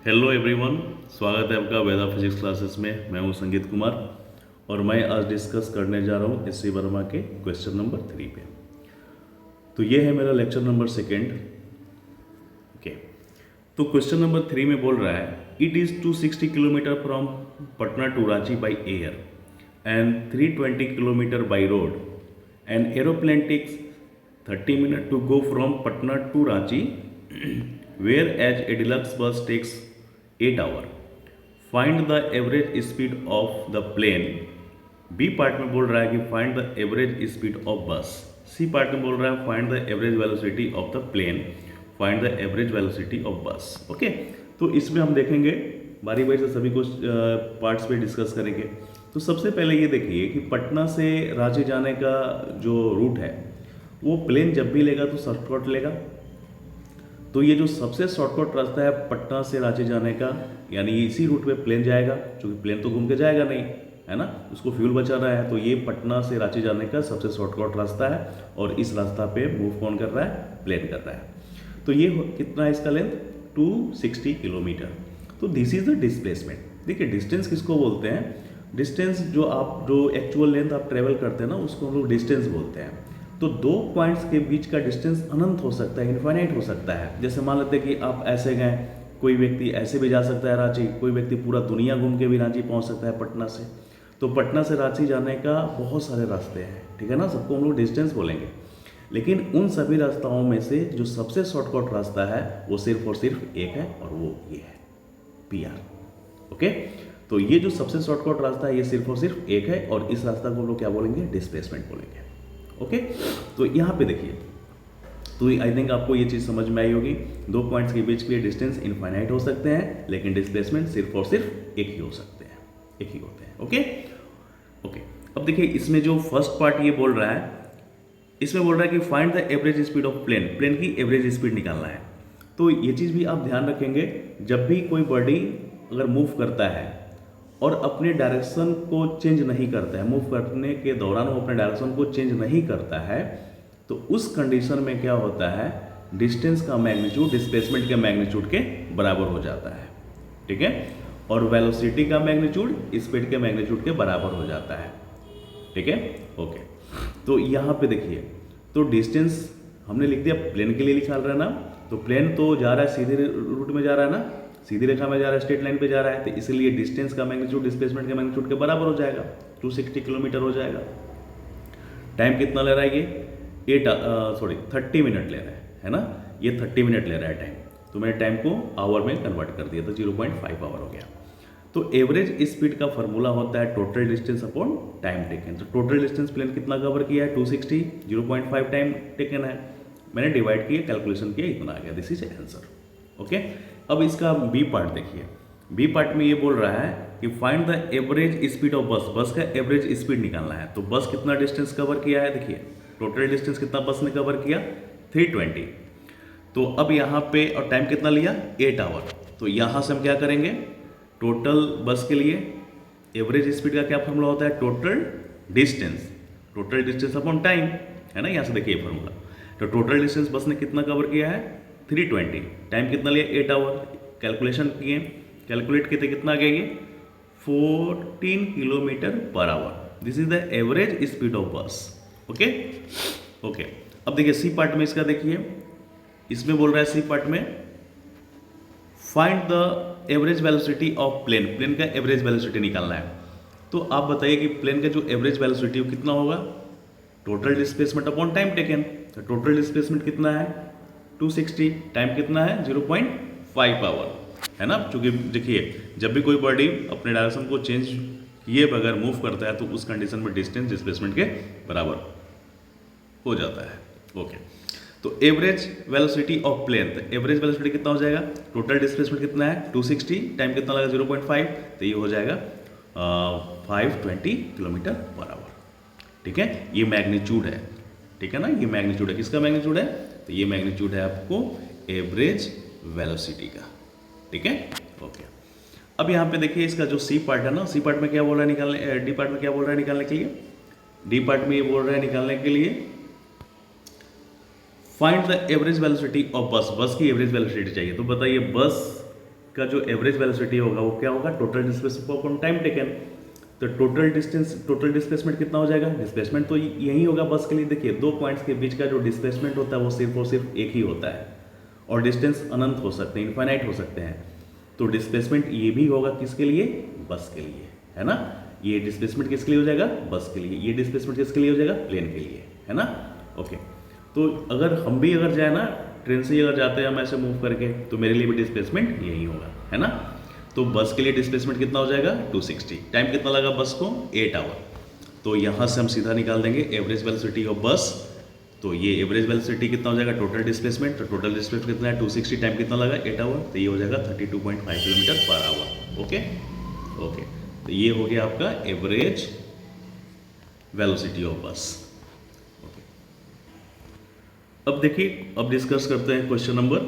Hello everyone, स्वागत है आपका वेदा फिजिक्स क्लासेस में। मैं हूं संगीत कुमार और मैं आज डिस्कस करने जा रहा हूं एस सी वर्मा के क्वेश्चन नंबर 3 पे। तो ये है मेरा लेक्चर नंबर सेकेंड। ओके, तो क्वेश्चन नंबर 3 में बोल रहा है it is 260 kilometre from Patna to Ranchi by air and 320 kilometre by road and aeroplane takes 30 minute to go from Patna to Ranchi where as a deluxe bus takes 8 hours. Find the average speed of the plane. B part में बोल रहा है कि find the average speed of bus. C part में बोल रहा है find the average velocity of the plane, find the average velocity of bus. Okay, तो इसमें हम देखेंगे बारी बारी से सभी को पार्ट्स पे डिस्कस करेंगे। तो सबसे पहले ये देखिए कि पटना से रांची जाने का जो रूट है वो प्लेन जब भी लेगा तो शॉर्टकट लेगा। तो ये जो सबसे शॉर्टकट रास्ता है पटना से रांची जाने का, यानी इसी रूट पे प्लेन जाएगा, क्योंकि प्लेन तो घूम के जाएगा नहीं, है ना, उसको फ्यूल बचाना है। तो ये पटना से रांची जाने का सबसे शॉर्टकट रास्ता है और इस रास्ता पे मूव कौन कर रहा है? प्लेन कर रहा है। तो ये कितना है इसका लेंथ? 260 किलोमीटर। तो दिस इज द डिस्प्लेसमेंट। देखिए डिस्टेंस किसको बोलते हैं? डिस्टेंस जो एक्चुअल लेंथ आप ट्रेवल करते हैं ना, उसको हम लोग डिस्टेंस बोलते हैं। तो दो पॉइंट्स के बीच का डिस्टेंस अनंत हो सकता है, इन्फाइनाइट हो सकता है। जैसे मान लेते हैं कि आप ऐसे गए, कोई व्यक्ति ऐसे भी जा सकता है रांची, कोई व्यक्ति पूरा दुनिया घूम के भी रांची पहुंच सकता है पटना से। तो पटना से रांची जाने का बहुत सारे रास्ते हैं, ठीक है ना, सबको हम लोग डिस्टेंस बोलेंगे। लेकिन उन सभी रास्ताओं में से जो सबसे शॉर्टकट रास्ता है वो सिर्फ और सिर्फ एक है, और वो ये है PR। ओके, तो ये जो सबसे शॉर्टकट रास्ता है ये सिर्फ और सिर्फ एक है, और इस रास्ता को हम लोग क्या बोलेंगे? डिस्प्लेसमेंट बोलेंगे। ओके, तो यहाँ पे देखिए, तो आई थिंक आपको ये चीज़ समझ में आई होगी। दो पॉइंट्स के बीच के डिस्टेंस इनफाइनाइट हो सकते हैं, लेकिन डिस्प्लेसमेंट सिर्फ और सिर्फ एक ही हो सकते हैं, एक ही होते हैं। ओके ओके, अब देखिए इसमें जो फर्स्ट पार्ट ये बोल रहा है, इसमें बोल रहा है कि find the average speed of plane, plane की एवरेज स्पीड निकालना है। तो ये चीज़ भी आप ध्यान रखेंगे, जब भी कोई बॉडी अगर मूव करता है और अपने डायरेक्शन को चेंज नहीं करता है, मूव करने के दौरान वो अपने डायरेक्शन को चेंज नहीं करता है, तो उस कंडीशन में क्या होता है? डिस्टेंस का मैग्नीट्यूड डिस्प्लेसमेंट के मैग्नीट्यूड के बराबर हो जाता है, ठीक है, और वेलोसिटी का मैग्नीट्यूड स्पीड के मैग्नीट्यूड के बराबर हो जाता है, ठीक है। ओके, तो यहाँ पे देखिए, तो डिस्टेंस हमने लिख दिया, प्लेन के लिए निकाल रहा है ना, तो प्लेन तो जा रहा है सीधे रूट में जा रहा है ना, सीधी रेखा में जा रहा है, स्ट्रेट लाइन पे जा रहा है, तो इसलिए डिस्टेंस का मैग्नीट्यूड डिस्प्लेसमेंट के मैग्नीट्यूड के बराबर हो जाएगा, 260 किलोमीटर हो जाएगा। टाइम कितना ले रहा है ये? 30 मिनट ले रहा है ना, ये 30 मिनट ले रहा है टाइम। तो मैंने टाइम को आवर में कन्वर्ट कर दिया, तो 0.5 आवर हो गया। तो एवरेज स्पीड का फॉर्मूला होता है total distance upon time taken. तो टोटल डिस्टेंस प्लेन कितना कवर किया है? 260, 0.5 टाइम टेकन है, मैंने डिवाइड किया, कैलकुलेशन किया, इतना आ गया, दिस इज आंसर। ओके, अब इसका बी पार्ट देखिए। बी पार्ट में ये बोल रहा है कि find the average speed of बस, बस का एवरेज स्पीड निकालना है। तो बस कितना डिस्टेंस कवर किया है? देखिए टोटल डिस्टेंस कितना बस ने कवर किया? 320। तो अब यहाँ पे और टाइम कितना लिया? 8 आवर। तो यहाँ से हम क्या करेंगे? टोटल बस के लिए एवरेज स्पीड का क्या फॉर्मूला होता है? टोटल डिस्टेंस अपॉन टाइम, है ना। यहाँ से देखिए फॉर्मूला, तो टोटल डिस्टेंस बस ने कितना कवर किया है? 320। टाइम कितना लिया? 8 आवर। कैलकुलेशन किए, कैलकुलेट किए, कितना आ गया ये? 14 kilometre per our. This is the average speed of bus. Okay okay, अब देखिए सी पार्ट में इसका देखिए, इसमें बोल रहा है सी पार्ट में find the average velocity of plane, plane का एवरेज वेलोसिटी निकालना है। तो आप बताइए कि प्लेन का जो एवरेज वेलोसिटी वो कितना होगा? Total displacement upon time taken. तो टोटल डिस्प्लेसमेंट कितना है? 260। टाइम कितना है? 0.5 आवर, है ना। क्योंकि देखिए जब भी कोई बॉडी अपने डायरेक्शन को चेंज किए बगैर मूव करता है तो उस कंडीशन में डिस्टेंस डिस्प्लेसमेंट के बराबर हो जाता है। ओके, तो एवरेज वेलोसिटी ऑफ प्लेन, तो एवरेज वेलोसिटी कितना हो जाएगा? टोटल डिस्प्लेसमेंट कितना है? 260। टाइम कितना लगा? 0.5। तो ये हो जाएगा 520 किलोमीटर पर आवर, ठीक है। ये मैग्नीट्यूड है, ठीक है ना, ये मैग्नीट्यूड है। किसका मैग्नीट्यूड है? तो ये मैग्नीट्यूड है आपको एवरेज वेलोसिटी का, ठीक है। ओके, अब यहाँ पे देखिए इसका जो सी पार्ट है ना, सी पार्ट में क्या बोल रहा है निकालने, डी पार्ट में क्या बोल रहा है निकालने के लिए? डी पार्ट में ये बोल रहा है निकालने के लिए find the average velocity of बस, बस की एवरेज वेलोसिटी चाहिए। तो बताइए बस का जो एवरेज वेलोसिटी होगा वो क्या होगा, total displacement upon time taken. तो टोटल डिस्प्लेसमेंट कितना हो जाएगा, डिस्प्लेसमेंट तो यही होगा बस के लिए। देखिए दो पॉइंट्स के बीच का जो डिस्प्लेसमेंट होता है वो सिर्फ और सिर्फ एक ही होता है, और डिस्टेंस अनंत हो सकते हैं, इनफाइनाइट हो सकते हैं। तो डिस्प्लेसमेंट ये भी होगा किसके लिए, बस के लिए, है ना। ये डिस्प्लेसमेंट किसके लिए हो जाएगा, बस के लिए। ये डिस्प्लेसमेंट किसके लिए हो जाएगा, प्लेन के लिए, है ना। ओके, तो अगर हम भी अगर जाए ना ट्रेन से अगर जाते हैं हम ऐसे मूव करके, तो मेरे लिए भी डिस्प्लेसमेंट यही होगा, है ना। तो बस के लिए डिस्प्लेसमेंट कितना हो जाएगा, 260। टाइम कितना लगा बस को, 8 आवर। तो यहाँ से हम सीधा निकाल देंगे एवरेज वेलोसिटी ऑफ बस। तो ये एवरेज वेलोसिटी कितना हो जाएगा, टोटल डिस्प्लेसमेंट। तो टोटल डिस्प्लेसमेंट कितना है, 260। टाइम कितना लगा, 8 आवर। तो ये हो जाएगा 32.5 kilometre per our. Okay okay, तो ये हो गया आपका average velocity of bus. Okay, अब देखिए, अब डिस्कस करते हैं क्वेश्चन नंबर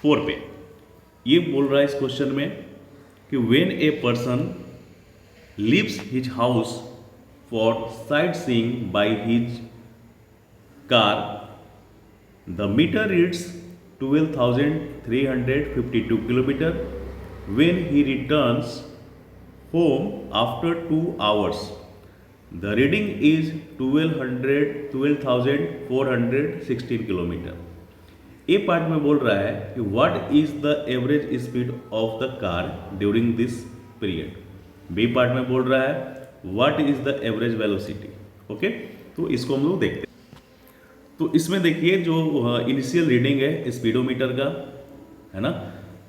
4 पे। ये बोल रहा है इस क्वेश्चन में कि when a person leaves his house for sightseeing by his car, the meter reads 12,352 kilometer. When he returns home after 2 hours, the reading is 12,416 kilometer. A part में बोल रहा है कि what is the average speed of the car during this period. B part में बोल रहा है what is the average velocity. Okay, तो इसको हम लोग देखते हैं। तो इसमें देखिए जो इनिशियल रीडिंग है स्पीडोमीटर का, है ना,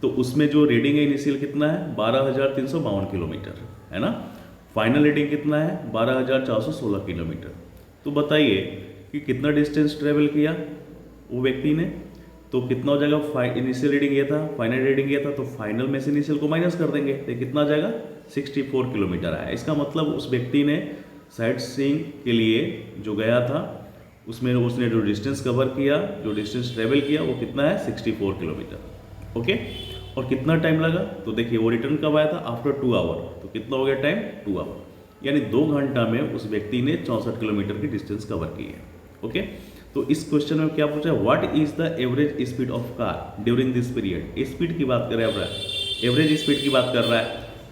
तो उसमें जो रीडिंग है इनिशियल कितना है, 12,352 किलोमीटर, है ना। फाइनल रीडिंग कितना है, 12,416 किलोमीटर। तो बताइए कि कितना डिस्टेंस ट्रेवल किया वो व्यक्ति ने। तो कितना हो जाएगा, इनिशियल रीडिंग ये था, फाइनल रीडिंग ये था, तो फाइनल में से इनिशियल को माइनस कर देंगे तो कितना आ जाएगा, 64 किलोमीटर आया। इसका मतलब उस व्यक्ति ने साइट सीइंग के लिए जो गया था उसमें उसने जो डिस्टेंस कवर किया, जो डिस्टेंस ट्रेवल किया वो कितना है, 64 किलोमीटर। ओके, और कितना टाइम लगा, तो देखिए वो रिटर्न कब आया था, आफ्टर 2 आवर। तो कितना हो गया टाइम, 2 आवर, यानी 2 घंटा में उस व्यक्ति ने 64 किलोमीटर की डिस्टेंस कवर की है। ओके, तो इस क्वेश्चन में क्या पूछा है, what is the average speed of car during this period. Speed की बात कर रहा है, एवरेज स्पीड की बात कर रहा है।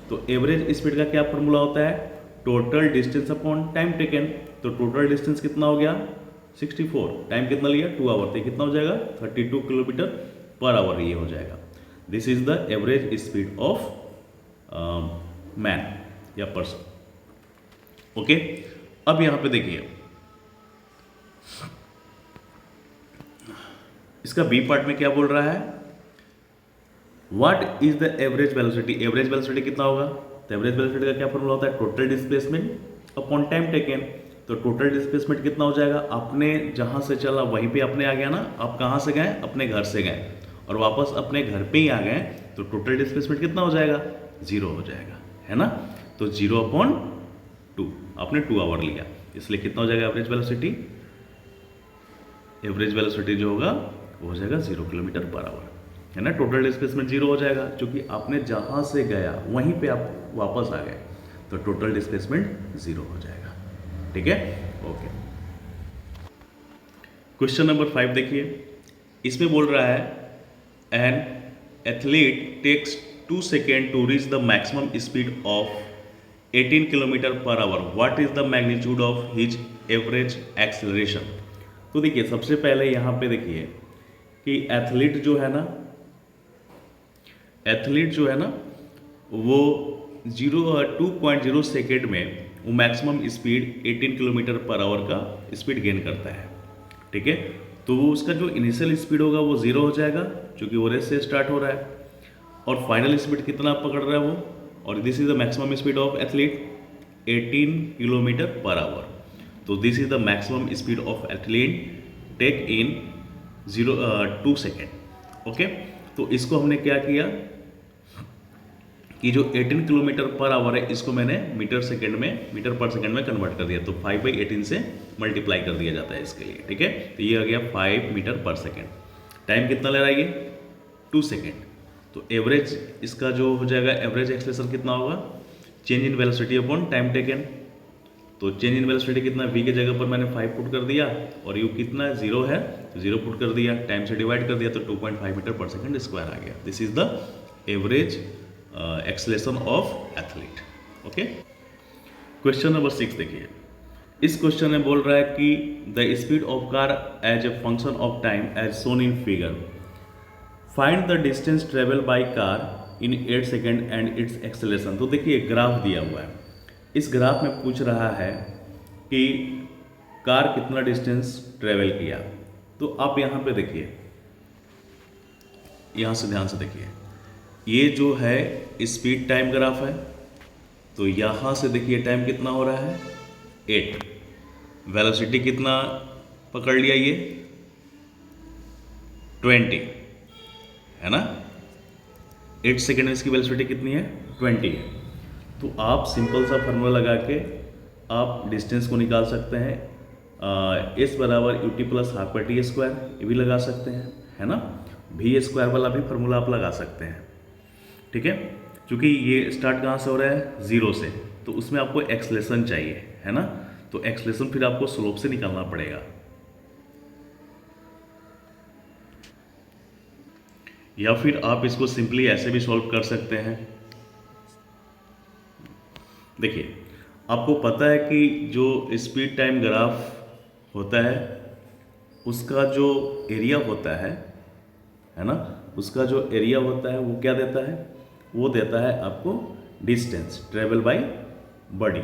तो एवरेज स्पीड का क्या फॉर्मूला होता है, total distance upon time taken. तो टोटल डिस्टेंस कितना हो गया, 64। टाइम कितना लिया, 2 आवर। तो कितना हो जाएगा, 32 किलोमीटर पर आवर ये हो जाएगा। This is the average speed of man या पर्सन। ओके, अब यहां पे देखिए इसका बी पार्ट में क्या बोल रहा है, what is the average velocity. Average velocity कितना होगा, तो एवरेज वेलोसिटी का क्या फॉर्मूला होता है, total displacement upon time taken. तो टोटल डिस्प्लेसमेंट कितना हो जाएगा, आपने जहां से चला वहीं पे आपने आ गया ना। आप कहां से गए, अपने घर से गए और वापस अपने घर पे ही आ गए, तो टोटल डिस्प्लेसमेंट कितना हो जाएगा, 0 हो जाएगा, है ना। तो 0/2, आपने 2 आवर लिया, इसलिए कितना हो जाएगा एवरेज वेलोसिटी। एवरेज वेलोसिटी जो होगा वो हो जाएगा 0 किलोमीटर पर आवर, है ना। टोटल डिस्प्लेसमेंट 0 हो जाएगा क्योंकि आपने जहां से गया वहीं पे आप वापस आ गए, तो टोटल डिस्प्लेसमेंट 0 हो जाएगा। ठीक है, ओके। क्वेश्चन नंबर 5 देखिए, इसमें बोल रहा है an athlete takes 2 second to reach the maximum speed of 18 kilometre per hour. What is the magnitude of his average acceleration. तो देखिए सबसे पहले यहाँ पे देखिए कि एथलीट जो है ना वो 2.0 सेकेंड में वो maximum speed 18 kilometre per our का स्पीड गेन करता है। ठीक है, तो वो उसका जो इनिशियल स्पीड होगा वो 0 हो जाएगा क्योंकि वो रेस से स्टार्ट हो रहा है, और फाइनल स्पीड कितना पकड़ रहा है वो, और this is the maximum speed of athlete 18 kilometre per hour. तो this is the maximum speed of athlete take in 2 second. Okay, तो इसको हमने क्या किया कि जो 18 किलोमीटर पर आवर है इसको मैंने मीटर पर सेकेंड में कन्वर्ट कर दिया। तो 5/18 से मल्टीप्लाई कर दिया जाता है इसके लिए। ठीक है, तो ये आ गया 5 मीटर पर सेकेंड। टाइम कितना ले रहा है ये, 2 सेकेंड। तो एवरेज इसका जो हो जाएगा एवरेज एक्सेलरेशन कितना होगा, change in velocity upon time taken. तो चेंज इन वेलोसिटी कितना, v के जगह पर मैंने 5 पुट कर दिया और u कितना 0 है, तो 0 पुट कर दिया, टाइम से डिवाइड कर दिया, तो 2.5 मीटर पर सेकेंड स्क्वायर आ गया। This is the average acceleration of athlete. Okay, question number 6 देखिए। इस क्वेश्चन में बोल रहा है कि the speed of car as a function of time as shown in figure, find the distance travel by car in 8 second and its acceleration. तो देखिए graph दिया हुआ है, इस ग्राफ में पूछ रहा है कि कार कितना डिस्टेंस ट्रेवल किया। तो आप यहाँ पे देखिए, यहाँ से ध्यान से देखिए, ये जो है स्पीड टाइम ग्राफ है। तो यहाँ से देखिए टाइम कितना हो रहा है 8, वेलोसिटी कितना पकड़ लिया ये 20 है ना, 8 सेकेंड में इसकी वेलोसिटी कितनी है 20 है। तो आप सिंपल सा फार्मूला लगा के आप डिस्टेंस को निकाल सकते हैं, एस बराबर यू टी प्लस हाफ पर टी स्क्वायर, ये भी लगा सकते हैं है ना, भी स्क्वायर वाला भी फार्मूला आप लगा सकते हैं। ठीक है, क्योंकि ये स्टार्ट कहाँ से हो रहा है 0 से, तो उसमें आपको एक्सलेशन चाहिए है ना, तो एक्सलेशन फिर आपको स्लोप से निकालना पड़ेगा। या फिर आप इसको सिंपली ऐसे भी सॉल्व कर सकते हैं। देखिए आपको पता है कि जो स्पीड टाइम ग्राफ होता है उसका जो एरिया होता है ना, उसका जो एरिया होता है वो क्या देता है, वो देता है आपको डिस्टेंस ट्रेवल बाय बॉडी।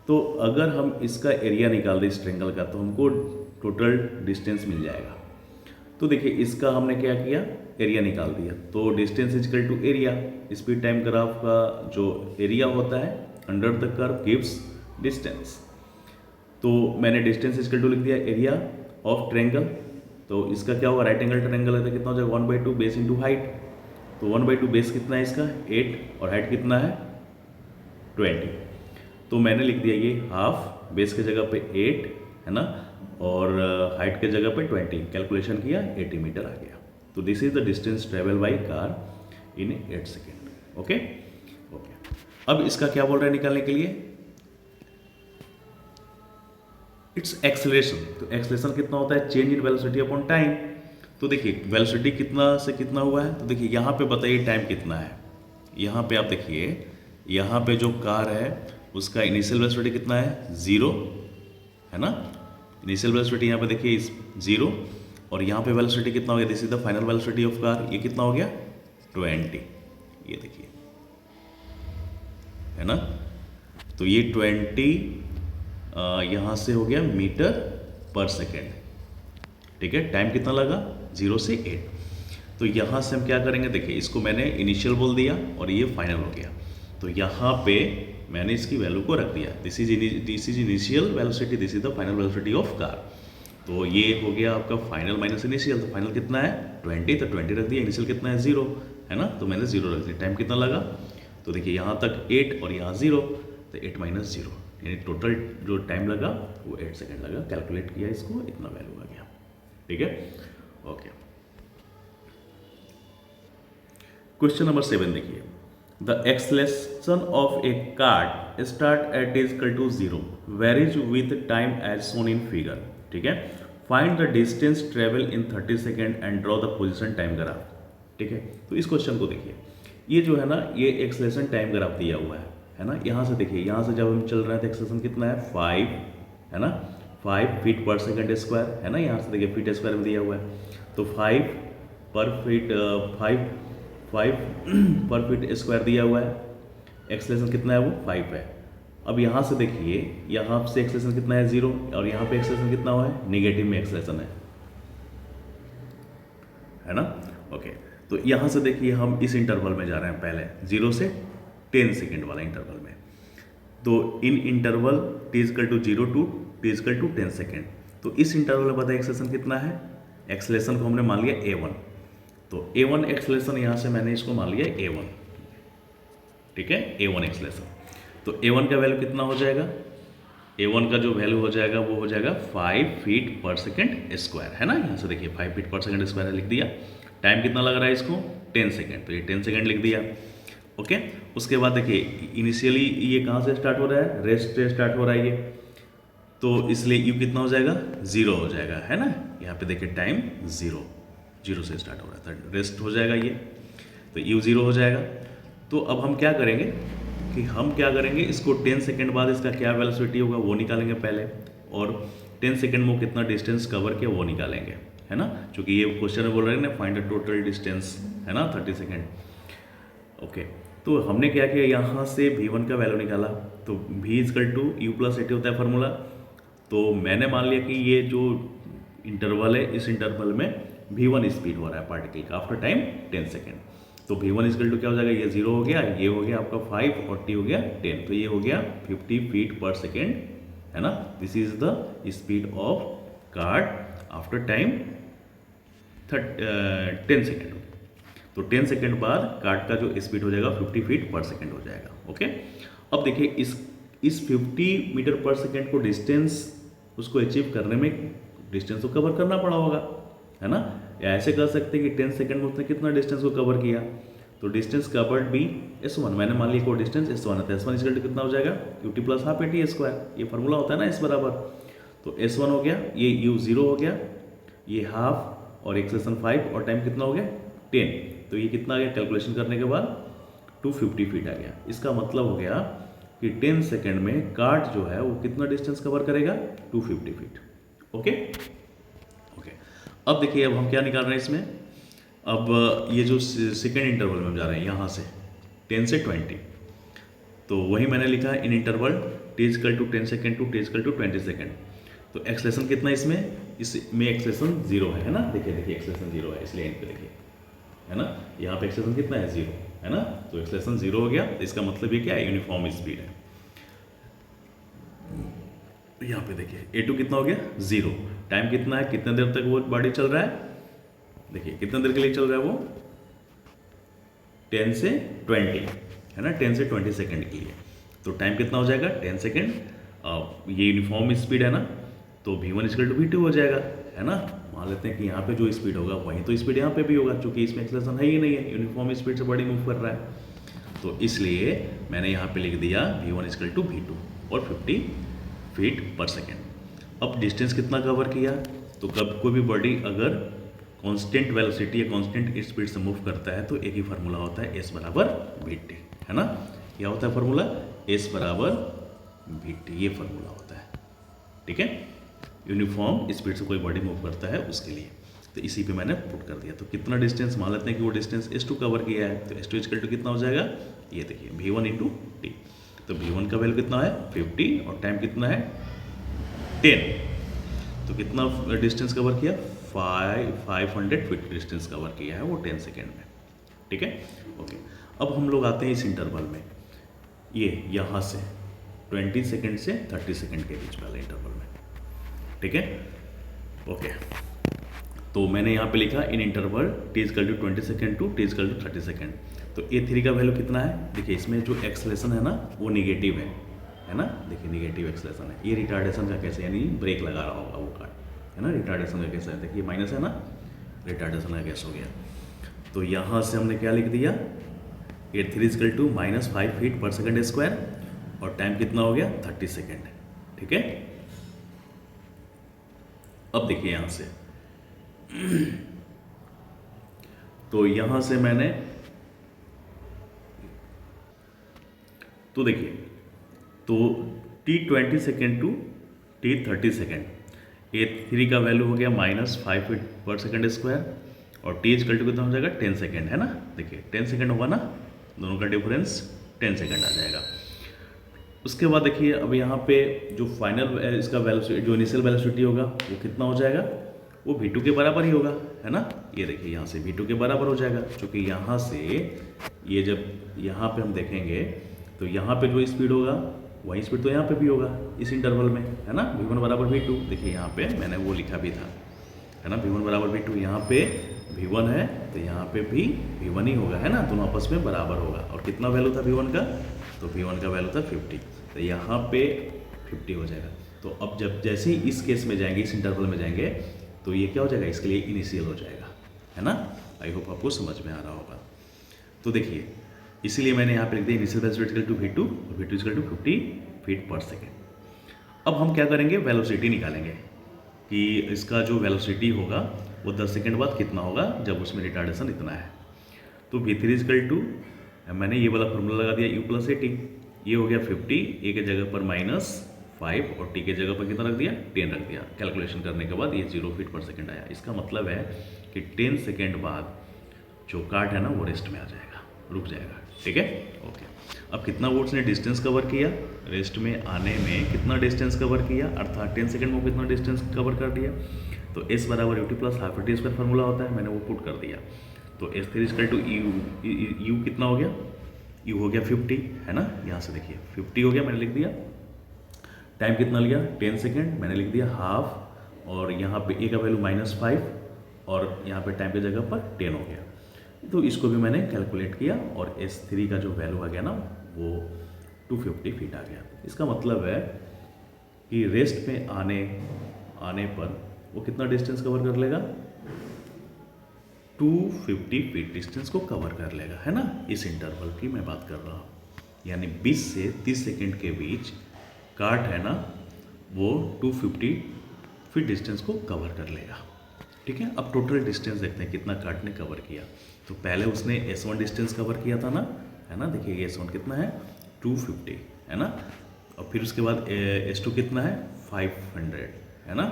तो अगर हम इसका एरिया निकाल दें इस ट्रेंगल का तो हमको टोटल डिस्टेंस मिल जाएगा। तो देखिए इसका हमने क्या किया, एरिया निकाल दिया, तो distance equal to area. Speed time graph का जो एरिया होता है under the curve gives distance. तो मैंने डिस्टेंस इजकल टू लिख दिया एरिया ऑफ ट्रेंगल। तो इसका क्या होगा, राइट एंगल ट्रेंगल है तो कितना हो जाएगा 1/2 बेस इंटू हाइट। तो 1/2 बेस कितना है इसका 8 और हाइट कितना है 20। तो मैंने लिख दिया ये हाफ, बेस के जगह पे 8 है ना, और हाइट के जगह पे 20, कैलकुलेशन किया 80 मीटर आ गया। तो this is the distance travel by car in 8 second. Okay okay, अब इसका क्या बोल रहा है निकालने के लिए, इट्स एक्सेलरेशन। तो एक्सेलरेशन कितना होता है, change in velocity upon time. तो देखिए वेलोसिटी कितना से कितना हुआ है, तो देखिए यहाँ पे बताइए टाइम कितना है। यहाँ पे आप देखिए, यहाँ पे जो कार है उसका इनिशियल वेलोसिटी कितना है 0 है ना, इनिशियल वेलोसिटी यहाँ पे देखिए 0, और यहाँ पे वेलोसिटी कितना हो गया, this is the final velocity of car, ये कितना हो गया 20, ये देखिए है ना। तो ये 20 यहाँ से हो गया मीटर पर सेकेंड। ठीक है, टाइम कितना लगा 0 से 8। तो यहाँ से हम क्या करेंगे, देखिए इसको मैंने इनिशियल बोल दिया और ये फाइनल हो गया। तो यहाँ पे मैंने इसकी वैल्यू को रख दिया, this is initial velocity, this is the final velocity of car. तो ये हो गया आपका फाइनल माइनस इनिशियल। तो फाइनल कितना है 20, तो 20 रख दिया, इनिशियल कितना है 0 है ना, तो मैंने 0 रख दिया। टाइम कितना लगा, तो देखिए यहाँ तक 8 और यहाँ 0, तो 8 माइनस 0, यानी टोटल जो टाइम लगा वो 8 सेकेंड लगा। कैलकुलेट किया इसको, इतना वैल्यू आ गया। ठीक है, ओके। क्वेश्चन नंबर 7 देखिए, the acceleration of a car start at is equal to 0 varies with time as shown in figure. ठीक है, find the distance travel in 30 second and draw the position time graph. ठीक है, तो इस question को देखिए, ये जो है ना ये एक्सेलरेशन टाइम ग्राफ दिया हुआ है ना। यहाँ से देखिए, यहाँ से जब हम चल रहे हैं तो एक्सेलरेशन कितना है 5 है ना, 5 फीट पर सेकेंड स्क्वायर है ना। यहाँ से देखिए फीट स्क्वायर में दिया हुआ है, तो 5 पर फीट स्क्वायर दिया हुआ है। एक्सेलरेशन कितना है वो 5 है। अब यहाँ से देखिए, यहाँ से एक्सेलरेशन कितना है 0, और यहाँ पे एक्सेलरेशन कितना हुआ है नेगेटिव में एक्सेलरेशन है ना। ओके, तो यहाँ से देखिए हम इस इंटरवल में जा रहे हैं, पहले 0 से 10 सेकेंड वाला इंटरवल में। तो in interval t equal to 0 to t equal to 10 second. तो इस इंटरवल में बताइए एक्सेलरेशन कितना है, एक्सेलरेशन को हमने मान लिया a1। तो a1 एक्सेलरेशन यहाँ से मैंने इसको मान लिया a1। ठीक है, a1 एक्सेलरेशन। तो a1 का वैल्यू कितना हो जाएगा, a1 का जो वैल्यू हो जाएगा वो हो जाएगा 5 फीट पर सेकेंड स्क्वायर है ना। यहाँ से देखिए 5 फीट पर सेकेंड स्क्वायर लिख दिया। टाइम कितना लग रहा है इसको 10 सेकेंड, तो ये 10 सेकेंड लिख दिया। ओके, उसके बाद देखिए इनिशियली ये कहाँ से स्टार्ट हो रहा है, रेस्ट से स्टार्ट हो रहा है ये, तो इसलिए यू कितना हो जाएगा 0 हो जाएगा है ना। यहाँ पे देखिए टाइम 0 से स्टार्ट हो रहा था, रेस्ट हो जाएगा ये। तो यू 0 हो जाएगा। तो अब हम क्या करेंगे कि हम क्या करेंगे, इसको 10 सेकेंड बाद इसका क्या वेलोसिटी होगा वो निकालेंगे पहले, और 10 सेकेंड में वो कितना डिस्टेंस कवर किया वो निकालेंगे, है ना, क्योंकि ये क्वेश्चन में बोल रहे हैं ना फाइंड द टोटल डिस्टेंस, है ना, 30 सेकेंड। ओके, तो हमने क्या किया, यहाँ से v1 का वैल्यू निकाला, तो v equal to u plus at होता है फार्मूला। तो मैंने मान लिया कि ये जो इंटरवल है, इस इंटरवल में v1 स्पीड हो रहा है पार्टिकल का आफ्टर टाइम 10 सेकेंड। तो v1 इजकल टू क्या हो जाएगा, ये 0 हो गया, ये हो गया आपका 5 और t हो गया 10, तो ये हो गया 50 फीट पर सेकेंड, है ना। This is the speed of card after time 10 second. तो 10 सेकेंड बाद कार्ड का जो स्पीड हो जाएगा 50 फीट पर सेकेंड हो जाएगा। ओके, अब देखिए इस 50 मीटर पर सेकेंड को डिस्टेंस उसको अचीव करने में डिस्टेंस को कवर करना पड़ा होगा, है ना। या ऐसे कर सकते हैं कि 10 सेकेंड में उसने कितना डिस्टेंस को कवर किया, तो डिस्टेंस कवर्ड भी S1, मैंने मान लिया को डिस्टेंस S1 है, तो S1 इक्वल टू कितना हो जाएगा, QT plus half AT square, ये फार्मूला होता है ना S बराबर। तो S1 हो गया, ये U 0 हो गया, ये हाफ और एक्सेलेरेशन 5 और टाइम कितना हो गया 10, तो ये कितना आ गया कैलकुलेशन करने के बाद 250 फीट आ गया। इसका मतलब हो गया कि 10 सेकेंड में कार्ड जो है वो कितना डिस्टेंस कवर करेगा 250 फीट। ओके ओके, अब देखिए अब हम क्या निकाल रहे हैं इसमें, अब ये जो सेकेंड इंटरवल में हम जा रहे हैं यहाँ से 10 से 20, तो वही मैंने लिखा है in interval t equal to 10 second to t equal to 20 second. तो एक्सलेशन कितना इसमें एक्सलेशन 0 है ना, देखिए एक्सलेशन 0 है, इसलिए इन पे देखिए, है ना, यहाँ पे एक्सलेशन कितना है 0, है ना। तो एक्सलेशन 0 हो गया, तो इसका मतलब ये क्या है, यूनिफॉर्म स्पीड है। यहाँ पे देखिए A2 कितना हो गया 0, टाइम कितना है, कितने देर तक वो बॉडी चल रहा है, देखिए कितने देर के लिए चल रहा है वो 10 से 20, है ना, 10 से 20 सेकेंड के लिए। तो टाइम कितना हो जाएगा 10 सेकेंड, ये यूनिफॉर्म स्पीड है ना, तो v1 इक्वल टू v2 हो जाएगा, है ना। मान लेते हैं कि यहाँ पे जो स्पीड होगा वहीं तो स्पीड यहाँ पे भी होगा, क्योंकि इसमें एक्सेलरेशन है ही नहीं है, यूनिफॉर्म स्पीड से बॉडी मूव कर रहा है। तो इसलिए मैंने यहाँ पे लिख दिया v1 इक्वल टू v2 और 50 फीट पर सेकेंड। अब डिस्टेंस कितना कवर किया, तो कब कोई भी बॉडी अगर कांस्टेंट वेलोसिटी या कांस्टेंट स्पीड से मूव करता है तो एक ही फार्मूला होता है S बराबर VT, है ना। क्या होता है फार्मूला, S बराबर VT, ये फार्मूला होता है, ठीक है। यूनिफॉर्म स्पीड से कोई बॉडी मूव करता है उसके लिए, तो इसी पे मैंने पुट कर दिया। तो कितना डिस्टेंस, मान लेते हैं कि वो डिस्टेंस S2 कवर किया है, तो S2 इक्वल टू कितना हो जाएगा, ये देखिए v1 इंटू टी। तो v1 का वैल्यू कितना है 50 और टाइम कितना है 10, तो कितना डिस्टेंस कवर किया 500 फीट डिस्टेंस कवर किया है वो 10 सेकेंड में, ठीक है। ओके, अब हम लोग आते हैं इस इंटरवल में, ये यहाँ से 20 सेकेंड से 30 सेकेंड के बीच वाले इंटरवल में, ठीक है। ओके, तो मैंने यहाँ पे लिखा in interval t equal to 20 second to t equal to 30 second. तो A3 का वैल्यू कितना है, देखिए इसमें जो एक्सलेशन है ना वो निगेटिव है ना, देखिए निगेटिव एक्सलेशन है। ये रिटार्डेशन का कैसे, यानी ब्रेक लगा रहा होगा वो कार्ड, है ना। रिटार्डेशन का कैसे है, देखिए माइनस है ना, रिटार्डेशन का कैसे हो गया। तो यहाँ से हमने क्या लिख दिया, A3 इक्वल टू -5 फीट पर सेकेंड स्क्वायर और टाइम कितना हो गया 30 सेकेंड, ठीक है। अब देखिए यहाँ से तो यहाँ से मैंने, तो देखिए तो t20 second to t30 second, A3 का वैल्यू हो गया -5 फीट पर सेकेंड स्क्वायर और t इक्वल टू कितना हो जाएगा 10 सेकेंड, है ना। देखिए 10 सेकेंड होगा ना, दोनों का डिफरेंस 10 सेकेंड आ जाएगा। उसके बाद देखिए अब यहाँ पे जो फाइनल इसका वेलोसिटी, जो इनिशियल वेलोसिटी होगा वो कितना हो जाएगा, वो v2 के बराबर ही होगा, है ना। ये देखिए यहाँ से v2 के बराबर हो जाएगा, क्योंकि यहाँ से ये जब यहाँ पे हम देखेंगे तो यहाँ पे जो स्पीड होगा वही स्पीड तो यहाँ पे भी होगा इस इंटरवल में, है ना। v1 बराबर v2, देखिए यहाँ पे मैंने वो लिखा भी था, है ना, v1 बराबर v2। यहाँ पे v1 है तो यहाँ पे भी v1 ही होगा, है ना, दोनों आपस में बराबर होगा। और कितना वैल्यू था v1 का, तो v1 का वैल्यू था 50, तो यहाँ पे 50 हो जाएगा। तो अब जब जैसे ही इस केस में जाएंगे, इस इंटरवल में जाएंगे, तो ये क्या हो जाएगा, इसके लिए इनिशियल हो जाएगा, है ना। आई होप आपको समझ में आ रहा होगा। तो देखिए इसीलिए मैंने यहाँ पे लिख दिया initial velocity equal to v2 और v2 इक्वल टू 50 फीट पर सेकेंड। अब हम क्या करेंगे, वेलोसिटी निकालेंगे कि इसका जो वेलोसिटी होगा वो 10 सेकेंड बाद कितना होगा जब उसमें रिटार्डेशन इतना है। तो V3 इजकल टू, मैंने ये वाला फॉर्मूला लगा दिया u प्लस 80, ये हो गया 50, a के जगह पर -5 और t के जगह पर कितना रख दिया 10 रख दिया। कैलकुलेशन करने के बाद ये 0 फीट पर सेकंड आया। इसका मतलब है कि 10 सेकंड बाद जो कार्ट है ना वो रेस्ट में आ जाएगा, रुक जाएगा। ठीक है, ओके। अब कितना वोट्स ने डिस्टेंस कवर किया, रेस्ट में आने में कितना डिस्टेंस कवर किया, अर्थात 10 सेकंड में कितना डिस्टेंस कवर कर दिया। तो S बराबर ut plus half T square formula होता है, मैंने वो पुट कर दिया। तो S3 इजकल टू u कितना हो गया, u हो गया 50, है ना। यहाँ से देखिए 50 हो गया, मैंने लिख दिया। टाइम कितना लिया 10 सेकेंड, मैंने लिख दिया हाफ, और यहाँ पे a का वैल्यू -5 और यहाँ पे टाइम की जगह पर 10 हो गया। तो इसको भी मैंने कैलकुलेट किया और S3 का जो वैल्यू आ गया ना वो 250 फीट आ गया। इसका मतलब है कि रेस्ट में आने पर वो कितना डिस्टेंस कवर कर लेगा, 250 फीट डिस्टेंस को कवर कर लेगा, है ना। इस इंटरवल की मैं बात कर रहा हूँ, यानी 20 से 30 सेकेंड के बीच कार्ट है ना वो 250 फीट डिस्टेंस को कवर कर लेगा। ठीक है, अब टोटल डिस्टेंस देखते हैं कितना कार्ट ने कवर किया। तो पहले उसने S1 डिस्टेंस कवर किया था ना, है ना। देखिए S1 कितना है 250, है ना। और फिर उसके बाद S2 कितना है 500, है ना।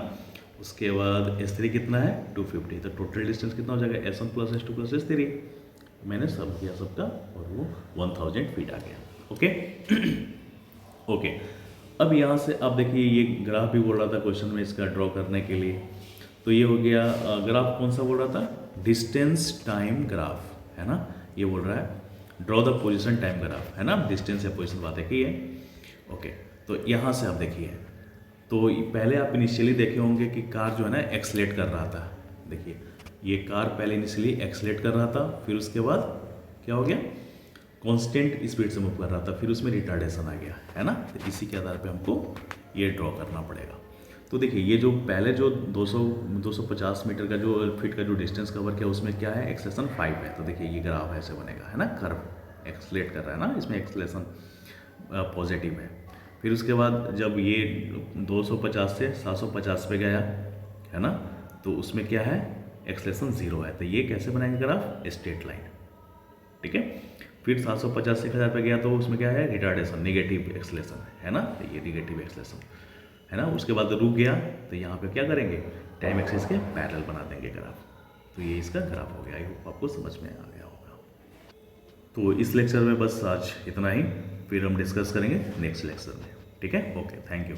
उसके बाद S3 कितना है 250। तो टोटल डिस्टेंस कितना हो जाएगा S1 plus S2 plus S3। मैंने सब किया सबका और वो 1000 फीट आ गया। Okay okay. अब यहाँ से आप देखिए ये ग्राफ भी बोल रहा था क्वेश्चन में इसका ड्रॉ करने के लिए। तो ये हो गया ग्राफ कौन सा बोल रहा था, डिस्टेंस टाइम ग्राफ, है ना। ये बोल रहा है draw the position time graph, है ना। डिस्टेंस या पोजीशन बातें की है। ओके, तो यहाँ से आप देखिए, तो पहले आप इनिशियली देखे होंगे कि कार जो है ना एक्सलेट कर रहा था। देखिए ये कार पहले इनिशियली एक्सलेट कर रहा था, फिर उसके बाद क्या हो गया कांस्टेंट स्पीड से मूव कर रहा था, फिर उसमें रिटार्डेशन आ गया, है ना। तो इसी के आधार पे हमको ये ड्रॉ करना पड़ेगा। तो देखिए ये जो पहले जो 250 मीटर का जो फीट का जो डिस्टेंस कवर किया उसमें क्या है एक्सलेशन 5 है। तो देखिए ये ग्राफ ऐसे बनेगा, है ना। कर्व एक्सलेट कर रहा है ना, इसमें एक्सलेशन पॉजिटिव है। फिर उसके बाद जब ये 250 से 750 पे गया, है ना, तो उसमें क्या है एक्सलेशन 0 है। तो ये कैसे बनाएंगे ग्राफ, स्ट्रेट लाइन। ठीक है, फिर 750 से 1000 पे गया तो उसमें क्या है रिटार्डेशन, नेगेटिव एक्सलेशन, है ना। तो ये नेगेटिव एक्सलेशन, है ना। उसके बाद रुक गया तो यहाँ पे क्या करेंगे टाइम एक्सिस के पैरेलल बना देंगे ग्राफ। तो ये इसका ग्राफ हो गया। आई होप आपको समझ में आ गया होगा। तो इस लेक्चर में बस आज इतना ही, फिर हम डिस्कस करेंगे नेक्स्ट लेक्चर में। ठीक है, ओके, थैंक यू।